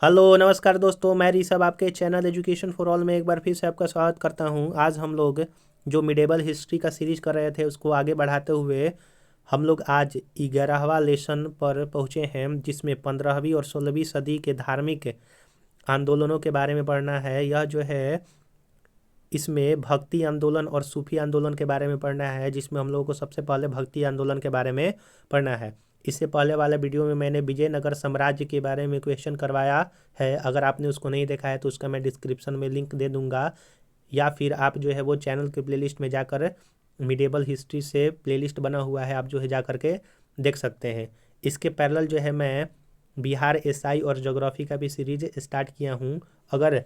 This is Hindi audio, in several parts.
हेलो नमस्कार दोस्तों, मैं ऋषभ आपके चैनल एजुकेशन फॉर ऑल में एक बार फिर से आपका स्वागत करता हूं। आज हम लोग जो मिडेवल हिस्ट्री का सीरीज कर रहे थे उसको आगे बढ़ाते हुए हम लोग आज 11वां लेसन पर पहुंचे हैं, जिसमें 15वीं और 16वीं सदी के धार्मिक आंदोलनों के बारे में पढ़ना है। यह जो है इसमें भक्ति आंदोलन और सूफी आंदोलन के बारे में पढ़ना है, जिसमें हम लोगों को सबसे पहले भक्ति आंदोलन के बारे में पढ़ना है। इससे पहले वाले वीडियो में मैंने विजयनगर साम्राज्य के बारे में क्वेश्चन करवाया है। अगर आपने उसको नहीं देखा है तो उसका मैं डिस्क्रिप्शन में लिंक दे दूंगा, या फिर आप जो है वो चैनल के प्लेलिस्ट में जाकर मिडेवल हिस्ट्री से प्लेलिस्ट बना हुआ है, आप जो है जा करके देख सकते हैं। इसके पैरेलल जो है मैं बिहार एसआई और ज्योग्राफी का भी सीरीज स्टार्ट किया हूँ। अगर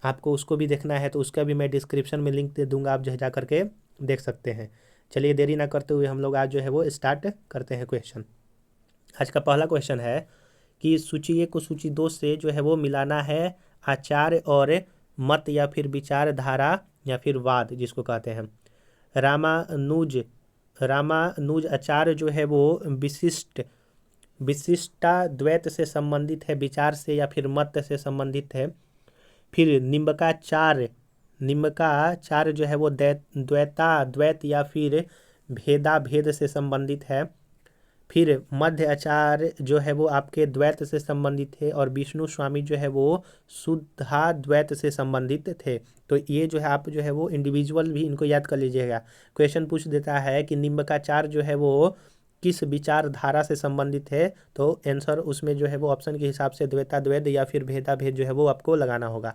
आपको उसको भी देखना है तो उसका भी मैं डिस्क्रिप्शन में लिंक दे दूंगा, आप जो है जा करके देख सकते हैं। चलिए देरी ना करते हुए हम लोग आज जो है वो स्टार्ट करते हैं क्वेश्चन। आज का पहला क्वेश्चन है कि सूची 1 को सूची 2 से जो है वो मिलाना है आचार्य और मत या फिर विचारधारा या फिर वाद जिसको कहते हैं। रामानुज रामानुज आचार्य जो है वो विशिष्टाद्वैत से संबंधित है, विचार से या फिर मत से संबंधित है। फिर निम्बकाचार्य जो है वो द्वैत या फिर भेदाभेद से संबंधित है। फिर मध्य आचार्य जो है वो आपके द्वैत से संबंधित है, और विष्णु स्वामी जो है वो शुद्धाद्वैत से संबंधित थे। तो ये जो है आप जो है वो इंडिविजुअल भी इनको याद कर लीजिएगा। क्वेश्चन पूछ देता है कि निम्बकाचार्य जो है वो किस विचारधारा से संबंधित है, तो आंसर उसमें जो है वो ऑप्शन के हिसाब से द्वैताद्वैत या फिर भेदाभेद जो है वो आपको लगाना होगा।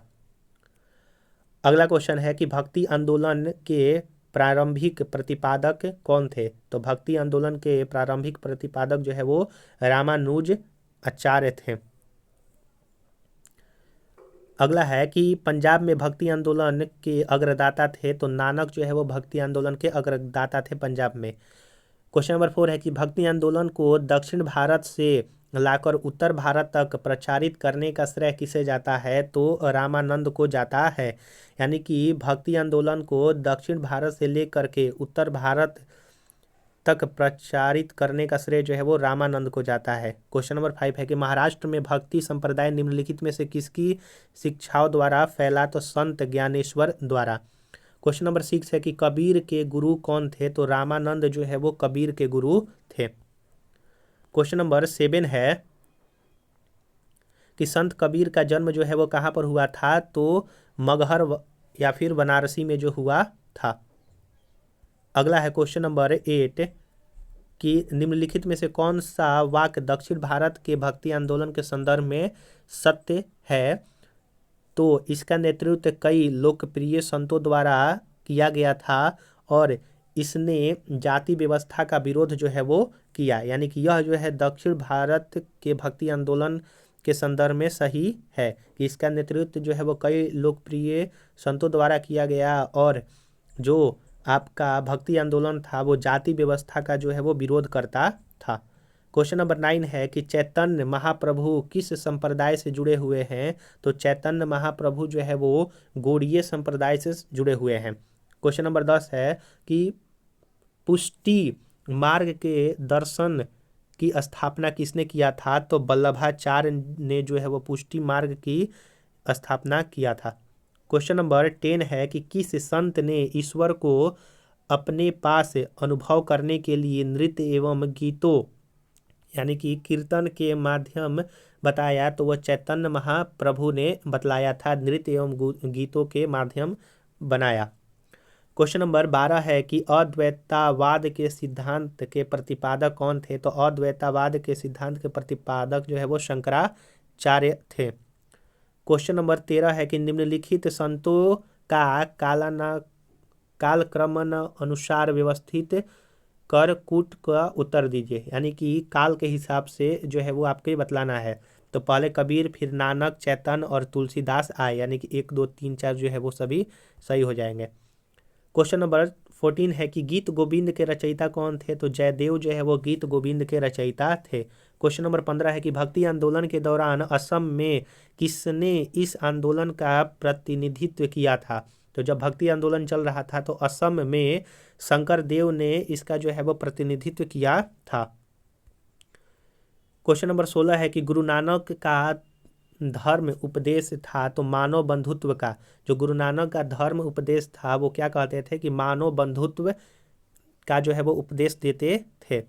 अगला क्वेश्चन है कि भक्ति आंदोलन के प्रारंभिक प्रतिपादक कौन थे। तो भक्ति आंदोलन के प्रारंभिक प्रतिपादक जो है वो रामानुज आचार्य थे। अगला है कि पंजाब में भक्ति आंदोलन के अग्रदाता थे। तो नानक जो है वो भक्ति आंदोलन के अग्रदाता थे पंजाब में। क्वेश्चन नंबर 4 है कि भक्ति आंदोलन को दक्षिण भारत से लाकर उत्तर भारत तक प्रचारित करने का श्रेय किसे जाता है। तो रामानंद को जाता है। यानी कि भक्ति आंदोलन को दक्षिण भारत से लेकर के उत्तर भारत तक प्रचारित करने का श्रेय जो है वो रामानंद को जाता है। क्वेश्चन नंबर 5 है कि महाराष्ट्र में भक्ति संप्रदाय निम्नलिखित में से किसकी शिक्षाओं द्वारा फैला। तो संत ज्ञानेश्वर द्वारा। क्वेश्चन नंबर 6 है कि कबीर के गुरु कौन थे। तो रामानंद जो है वो कबीर के गुरु थे। क्वेश्चन नंबर 7 है कि संत कबीर का जन्म जो है वो कहाँ पर हुआ था। तो मगहर या फिर बनारसी में जो हुआ था। अगला है क्वेश्चन नंबर 8 कि निम्नलिखित में से कौन सा वाक्य दक्षिण भारत के भक्ति आंदोलन के संदर्भ में सत्य है। तो इसका नेतृत्व कई लोकप्रिय संतों द्वारा किया गया था, और इसने जाति व्यवस्था का विरोध जो है वो किया। यानी कि यह जो है दक्षिण भारत के भक्ति आंदोलन के संदर्भ में सही है कि इसका नेतृत्व जो है वो कई लोकप्रिय संतों द्वारा किया गया, और जो आपका भक्ति आंदोलन था वो जाति व्यवस्था का जो है वो विरोध करता था। क्वेश्चन नंबर 9 है कि चैतन्य महाप्रभु किस संप्रदाय से जुड़े हुए हैं। तो चैतन्य महाप्रभु जो है वो गौड़ीय संप्रदाय से जुड़े हुए हैं। क्वेश्चन नंबर 10 है कि पुष्टि मार्ग के दर्शन की स्थापना किसने किया था। तो वल्लभाचार्य ने जो है वो पुष्टि मार्ग की स्थापना किया था। क्वेश्चन नंबर 10 है कि किस संत ने ईश्वर को अपने पास अनुभव करने के लिए नृत्य एवं गीतों यानी कि कीर्तन के माध्यम बताया। तो वह चैतन्य महाप्रभु ने बतलाया था, नृत्य एवं गीतों के माध्यम बनाया। क्वेश्चन नंबर 12 है कि अद्वैतावाद के सिद्धांत के प्रतिपादक कौन थे। तो अद्वैतावाद के सिद्धांत के प्रतिपादक जो है वो शंकराचार्य थे। क्वेश्चन नंबर 13 है कि निम्नलिखित संतों का कालक्रमण अनुसार व्यवस्थित कर कूट का उत्तर दीजिए। यानी कि काल के हिसाब से जो है वो आपके बतलाना है। तो पहले कबीर, फिर नानक, चैतन्य और तुलसीदास आए, यानी कि 1 2 3 4 जो है वो सभी सही हो जाएंगे। क्वेश्चन नंबर 14 है कि गीत गोविंद के रचयिता कौन थे। तो जयदेव जो है वो गीत गोविंद के रचयिता थे। क्वेश्चन नंबर 15 है कि भक्ति आंदोलन के दौरान असम में किसने इस आंदोलन का प्रतिनिधित्व किया था। तो जब भक्ति आंदोलन चल रहा था तो असम में शंकर देव ने इसका जो है वो प्रतिनिधित्व किया था। क्वेश्चन नंबर 16 है कि गुरु नानक का धर्म उपदेश था तो मानव बंधुत्व का, जो गुरु नानक का धर्म उपदेश था वो क्या कहते थे कि मानव बंधुत्व का जो है वो उपदेश देते थे।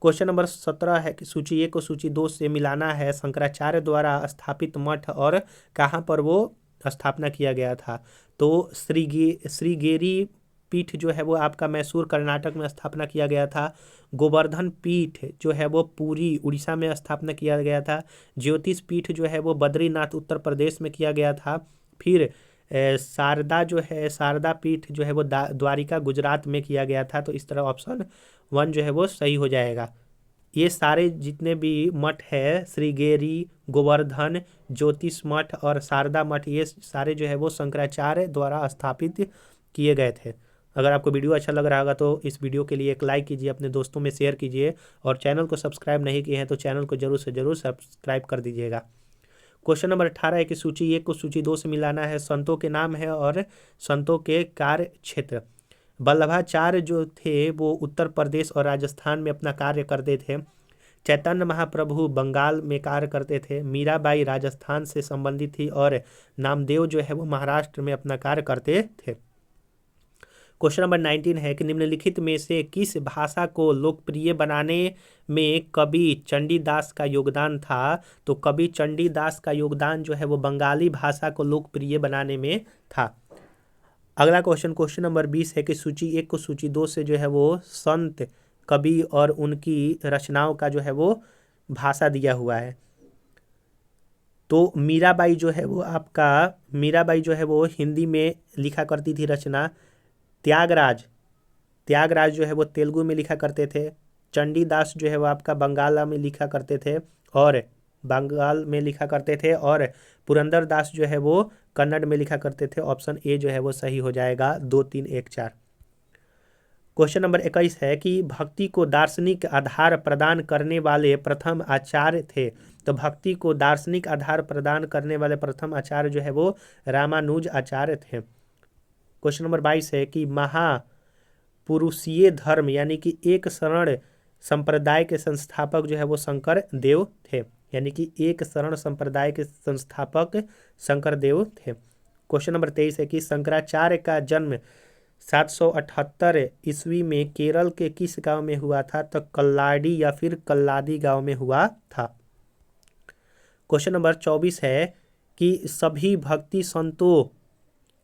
क्वेश्चन नंबर 17 है कि सूची 1 को सूची 2 से मिलाना है। शंकराचार्य द्वारा स्थापित मठ और कहाँ पर वो स्थापना किया गया था। तो श्रीगेरी पीठ जो है वो आपका मैसूर कर्नाटक में स्थापना किया गया था। गोवर्धन पीठ जो है वो पुरी उड़ीसा में स्थापना किया गया था। ज्योतिष पीठ जो है वो बद्रीनाथ उत्तर प्रदेश में किया गया था। फिर शारदा जो है शारदा पीठ जो है वो द्वारिका गुजरात में किया गया था। तो इस तरह ऑप्शन 1 जो है वो सही हो जाएगा। ये सारे जितने भी मठ है श्रीगेरी, गोवर्धन, ज्योतिष मठ और शारदा मठ, ये सारे जो है वो शंकराचार्य द्वारा स्थापित किए गए थे। अगर आपको वीडियो अच्छा लग रहा होगा तो इस वीडियो के लिए एक लाइक कीजिए, अपने दोस्तों में शेयर कीजिए और चैनल को सब्सक्राइब नहीं किए हैं तो चैनल को जरूर से जरूर सब्सक्राइब कर दीजिएगा। क्वेश्चन नंबर 18 है कि सूची 1 को सूची 2 से मिलाना है। संतों के नाम है और संतों के कार्य क्षेत्र। वल्लभाचार्य जो थे वो उत्तर प्रदेश और राजस्थान में अपना कार्य करते थे। चैतन्य महाप्रभु बंगाल में कार्य करते थे। मीराबाई राजस्थान से संबंधित थी और नामदेव जो है वो महाराष्ट्र में अपना कार्य करते थे। क्वेश्चन नंबर 19 है कि निम्नलिखित में से किस भाषा को लोकप्रिय बनाने में कवि चंडीदास का योगदान था। तो कवि चंडीदास का योगदान जो है वो बंगाली भाषा को लोकप्रिय बनाने में था। अगला क्वेश्चन नंबर 20 है कि सूची 1 को सूची 2 से जो है वो संत, कवि और उनकी रचनाओं का जो है वो भाषा दिया हुआ है। तो मीराबाई जो है वो हिंदी में लिखा करती थी रचना। त्यागराज जो है वो तेलुगु में लिखा करते थे। चंडीदास जो है वो आपका बंगाल में लिखा करते थे और पुरंदरदास जो है वो कन्नड़ में लिखा करते थे। ऑप्शन ए जो है वो सही हो जाएगा 2, 3, 1, 4। क्वेश्चन नंबर 21 है कि भक्ति को दार्शनिक आधार प्रदान करने वाले प्रथम आचार्य थे। तो भक्ति को दार्शनिक आधार प्रदान करने वाले प्रथम आचार्य जो है वो रामानुज आचार्य थे। क्वेश्चन नंबर 22 है कि महापुरुषीय धर्म यानी कि एक शरण संप्रदाय के संस्थापक जो है वो शंकर देव थे। यानी कि एक शरण संप्रदाय के संस्थापक शंकर देव थे। क्वेश्चन नंबर 23 है कि शंकराचार्य का जन्म 778 ईस्वी में केरल के किस गांव में हुआ था। तो कल्लाडी या फिर कल्लादी गांव में हुआ था। क्वेश्चन नंबर 24 है कि सभी भक्ति संतों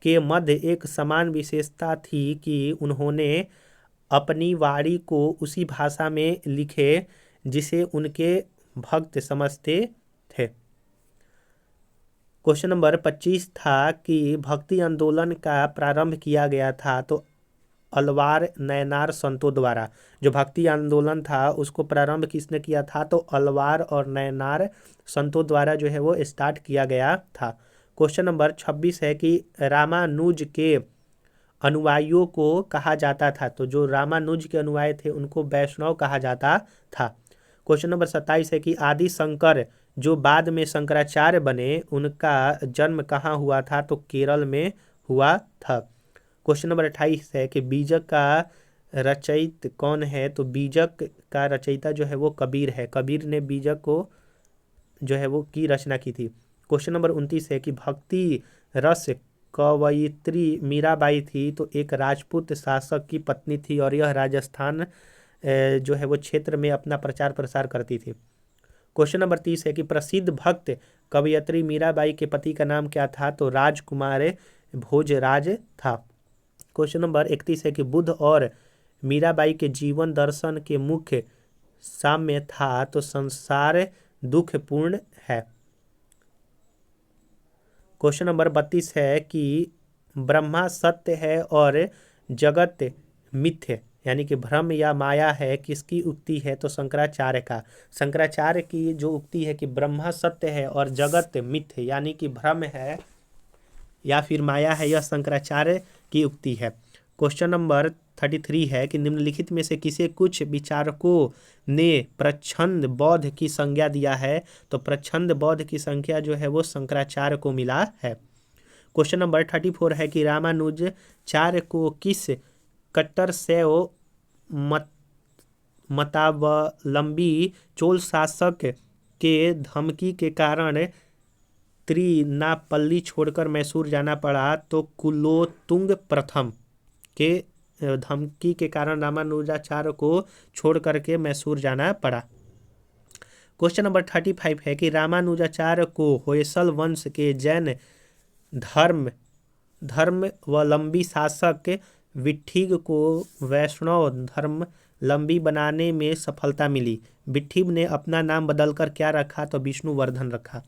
के मध्य एक समान विशेषता थी कि उन्होंने अपनी वाणी को उसी भाषा में लिखे जिसे उनके भक्त समझते थे। क्वेश्चन नंबर 25 था कि भक्ति आंदोलन का प्रारंभ किया गया था। तो अलवार नयनार संतों द्वारा जो भक्ति आंदोलन था उसको प्रारंभ किसने किया था। तो अलवार और नयनार संतों द्वारा जो है वो स्टार्ट किया गया था। क्वेश्चन नंबर 26 है कि रामानुज के अनुयायियों को कहा जाता था। तो जो रामानुज के अनुयायी थे उनको वैष्णव कहा जाता था। क्वेश्चन नंबर 27 है कि आदि शंकर जो बाद में शंकराचार्य बने उनका जन्म कहाँ हुआ था। तो केरल में हुआ था। क्वेश्चन नंबर 28 है कि बीजक का रचयिता कौन है। तो बीजक का रचयिता जो है वो कबीर है। कबीर ने बीजक को जो है वो की रचना की थी। क्वेश्चन नंबर 29 है कि भक्ति रस कवयित्री मीराबाई थी। तो एक राजपूत शासक की पत्नी थी और यह राजस्थान जो है वो क्षेत्र में अपना प्रचार प्रसार करती थी। क्वेश्चन नंबर 30 है कि प्रसिद्ध भक्त कवयित्री मीराबाई के पति का नाम क्या था। तो राजकुमार भोजराज था। क्वेश्चन नंबर 31 है कि बुद्ध और मीराबाई के जीवन दर्शन के मुख्य साम्य था। तो संसार दुखपूर्ण है। क्वेश्चन नंबर 32 है कि ब्रह्मा सत्य है और जगत मिथ्य यानी कि भ्रम या माया है किसकी उक्ति है। तो शंकराचार्य का। शंकराचार्य की जो उक्ति है कि ब्रह्मा सत्य है और जगत मिथ्य यानी कि भ्रम है या फिर माया है, यह शंकराचार्य की उक्ति है। क्वेश्चन नंबर 33 है कि निम्नलिखित में से किसे कुछ विचारकों ने प्रच्छंद बौद्ध की संज्ञा दिया है। तो प्रच्छंद बौद्ध की संख्या जो है वो शंकराचार्य को मिला है। क्वेश्चन नंबर 34 है कि रामानुजाचार्य को किस कट्टर शैव मतावलंबी चोल शासक के धमकी के कारण त्रिनापल्ली छोड़कर मैसूर जाना पड़ा तो कुलोत्तुंग प्रथम के धमकी के कारण रामानुजाचार्य को छोड़ करके मैसूर जाना पड़ा। क्वेश्चन नंबर 35 है कि रामानुजाचार्य को होयसल वंश के जैन धर्मावलंबी शासक विट्ठिग को वैष्णव धर्मावलंबी बनाने में सफलता मिली। विट्ठिग ने अपना नाम बदलकर क्या रखा? तो विष्णुवर्धन रखा।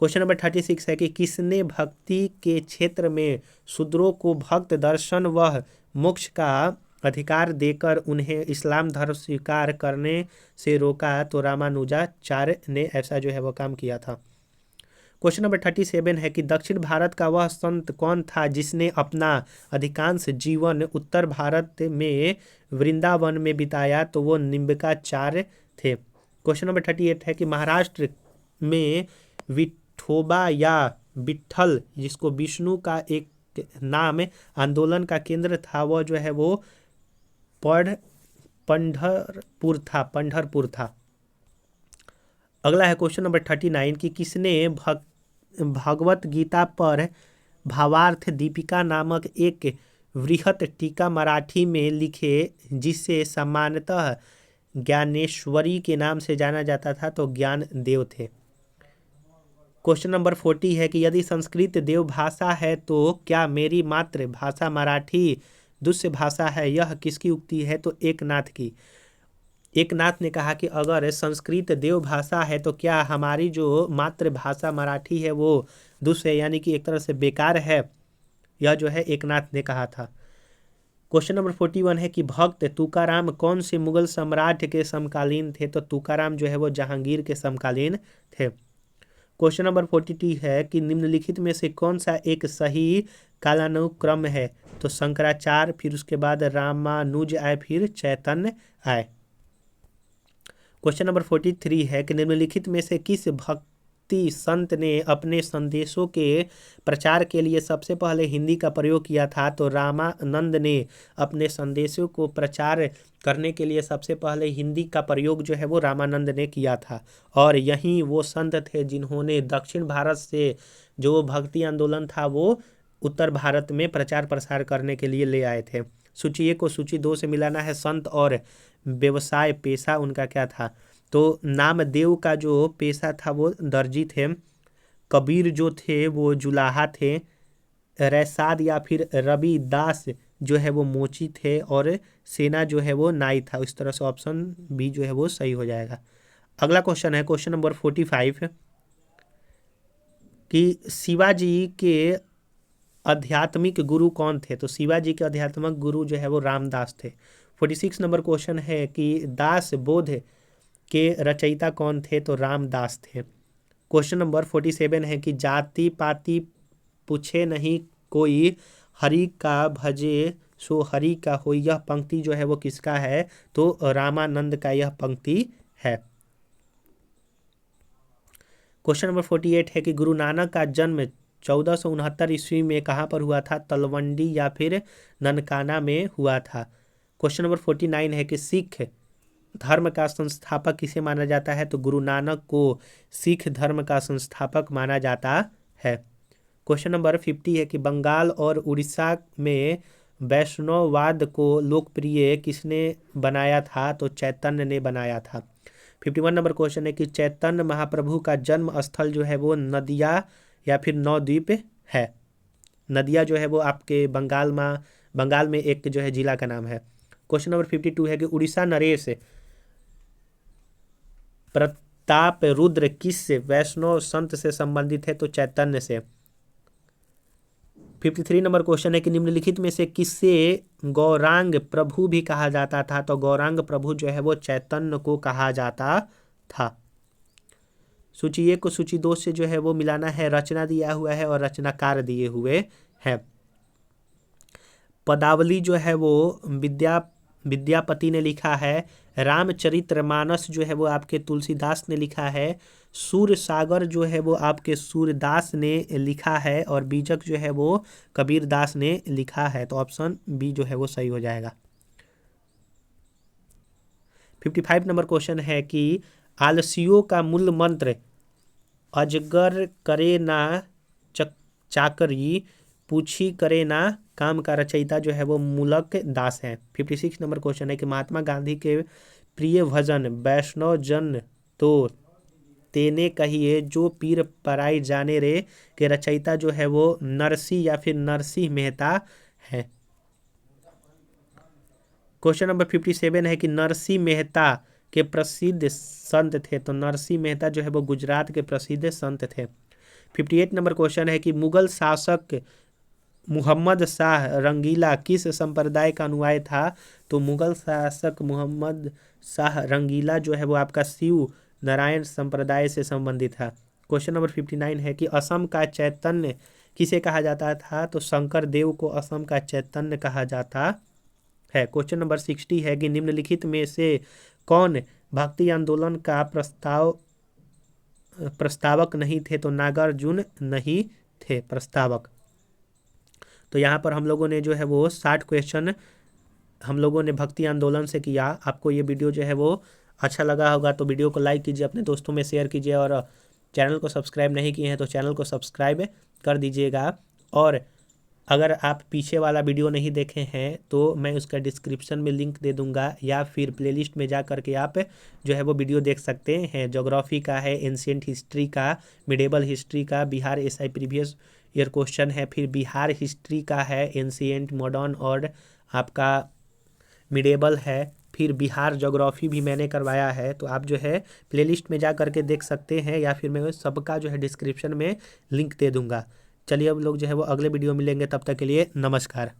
क्वेश्चन नंबर 36 है कि किसने भक्ति के क्षेत्र में शूद्रों को भक्त दर्शन व मोक्ष का अधिकार देकर उन्हें इस्लाम धर्म स्वीकार करने से रोका? तो रामानुजाचार्य ने ऐसा जो है वो काम किया था। क्वेश्चन नंबर 37 है कि दक्षिण भारत का वह संत कौन था जिसने अपना अधिकांश जीवन उत्तर भारत में वृंदावन में बिताया? तो वो निम्बिकाचार्य थे। क्वेश्चन नंबर 38 है कि महाराष्ट्र में विठोबा या विट्ठल जिसको विष्णु का एक नाम आंदोलन का केंद्र था, वह जो है वो पंढरपुर था। अगला है क्वेश्चन नंबर 39 कि किसने भगवत गीता पर भावार्थ दीपिका नामक एक वृहत टीका मराठी में लिखे जिसे सामान्यतः ज्ञानेश्वरी के नाम से जाना जाता था? तो ज्ञानदेव थे। क्वेश्चन नंबर 40 है कि यदि संस्कृत देव भाषा है तो क्या मेरी मातृभाषा मराठी दुष्य भाषा है? यह किसकी उक्ति है? तो एकनाथ की। एकनाथ ने कहा कि अगर संस्कृत देव भाषा है तो क्या हमारी जो मातृभाषा मराठी है वो दुष्य है, यानी कि एक तरह से बेकार है। यह जो है एकनाथ ने कहा था। क्वेश्चन नंबर 41 है कि भक्त तुकाराम कौन से मुगल सम्राट के समकालीन थे? तो तुकाराम जो है वो जहांगीर के समकालीन थे। क्वेश्चन नंबर 42 है कि निम्नलिखित में से कौन सा एक सही कालानुक्रम है? तो शंकराचार्य, फिर उसके बाद रामानुज आए, फिर चैतन्य आए। क्वेश्चन नंबर 43 है कि निम्नलिखित में से किस भक्ति संत ने अपने संदेशों के प्रचार के लिए सबसे पहले हिंदी का प्रयोग किया था? तो रामानंद ने अपने संदेशों को प्रचार करने के लिए सबसे पहले हिंदी का प्रयोग जो है वो रामानंद ने किया था। और यहीं वो संत थे जिन्होंने दक्षिण भारत से जो भक्ति आंदोलन था वो उत्तर भारत में प्रचार प्रसार करने के लिए ले आए थे। सूची 1 को सूची 2 से मिलाना है। संत और व्यवसाय पेशा उनका क्या था? तो नामदेव का जो पेशा था वो दर्जी थे। कबीर जो थे वो जुलाहा थे। रैसाद या फिर रविदास जो है वो मोची थे। और सेना जो है वो नाई था। इस तरह से ऑप्शन बी जो है वो सही हो जाएगा। अगला क्वेश्चन है क्वेश्चन नंबर 45 कि शिवाजी के आध्यात्मिक गुरु कौन थे? तो शिवाजी के आध्यात्मिक गुरु जो है वो रामदास थे। 46 नंबर क्वेश्चन है कि दास बोध के रचयिता कौन थे? तो रामदास थे। क्वेश्चन नंबर 47 है कि जाति पाति पूछे नहीं कोई, हरि का भजे सो हरि का हो, यह पंक्ति जो है वो किसका है? तो रामानंद का यह पंक्ति है। क्वेश्चन नंबर 48 है कि गुरु नानक का जन्म 1469 ईस्वी में कहाँ पर हुआ था? तलवंडी या फिर ननकाना में हुआ था। क्वेश्चन नंबर 49 है कि सिख धर्म का संस्थापक किसे माना जाता है? तो गुरु नानक को सिख धर्म का संस्थापक माना जाता है। क्वेश्चन नंबर 50 है कि बंगाल और उड़ीसा में वैष्णववाद को लोकप्रिय किसने बनाया था? तो चैतन्य ने बनाया था। 51 नंबर क्वेश्चन है कि चैतन्य महाप्रभु का जन्म स्थल जो है वो नदिया या फिर नवद्वीप है। नदिया जो है वो आपके बंगाल में एक जो है जिला का नाम है। क्वेश्चन नंबर 52 है कि उड़ीसा नरेश प्रताप रुद्र किस वैष्णव संत से संबंधित है? तो चैतन्य से। 53 नंबर क्वेश्चन है कि निम्नलिखित में से किससे गौरांग प्रभु भी कहा जाता था? तो गौरांग प्रभु जो है वो चैतन्य को कहा जाता था। सूची 1 को सूची 2 से जो है वो मिलाना है। रचना दिया हुआ है और रचनाकार दिए हुए हैं। पदावली जो है वो विद्यापति ने लिखा है। रामचरितमानस जो है वो आपके तुलसीदास ने लिखा है। सूर सागर जो है वो आपके सूरदास ने लिखा है। और बीजक जो है वो कबीरदास ने लिखा है। तो ऑप्शन बी जो है वो सही हो जाएगा। 55 नंबर क्वेश्चन है कि आलसियों का मूल मंत्र अजगर करे ना चाकरी, पूछी करे ना काम का रचयिता जो है वो मूलक दास है। 56 नंबर क्वेश्चन है कि महात्मा गांधी के प्रिय भजन वैष्णव जन तो तेने कहिए जो पीर पराई जाने रे के रचयिता जो है वो नरसिंह या फिर नरसिंह मेहता है। क्वेश्चन नंबर 57 है कि नरसिंह मेहता के प्रसिद्ध संत थे, तो नरसिंह मेहता जो है वो गुजरात के प्रसिद्ध संत थे। 58 नंबर क्वेश्चन है कि मुगल शासक मुहम्मद शाह रंगीला किस संप्रदाय का अनुयायी था, तो मुगल शासक मुहम्मद शाह रंगीला जो है वो आपका शिव नारायण संप्रदाय से संबंधित था। क्वेश्चन नंबर 59 है कि असम का चैतन्य किसे कहा जाता था, तो शंकर देव को असम का चैतन्य कहा जाता है। क्वेश्चन नंबर 60 है कि निम्नलिखित में से कौन भक्ति आंदोलन का प्रस्तावक नहीं थे, तो नागार्जुन नहीं थे प्रस्तावक। तो यहाँ पर हम लोगों ने जो है वो 60 क्वेश्चन हम लोगों ने भक्ति आंदोलन से किया। आपको ये वीडियो जो है वो अच्छा लगा होगा तो वीडियो को लाइक कीजिए, अपने दोस्तों में शेयर कीजिए, और चैनल को सब्सक्राइब नहीं किए हैं तो चैनल को सब्सक्राइब कर दीजिएगा। और अगर आप पीछे वाला वीडियो नहीं देखे हैं तो मैं उसका डिस्क्रिप्शन में लिंक दे दूंगा, या फिर प्लेलिस्ट में जा करके आप जो है वो वीडियो देख सकते हैं। ज्योग्राफी का है, एंशिएंट हिस्ट्री का, मिडेबल हिस्ट्री का, Bihar SI previous year question है, फिर बिहार हिस्ट्री का है, एंशिएंट, मॉडर्न और आपका मिडेबल है, फिर बिहार ज्योग्राफी भी मैंने करवाया है। तो आप जो है प्लेलिस्ट में जा करके देख सकते हैं, या फिर मैं सबका जो है डिस्क्रिप्शन में लिंक दे दूंगा। चलिए अब लोग जो है वो अगले वीडियो मिलेंगे, तब तक के लिए नमस्कार।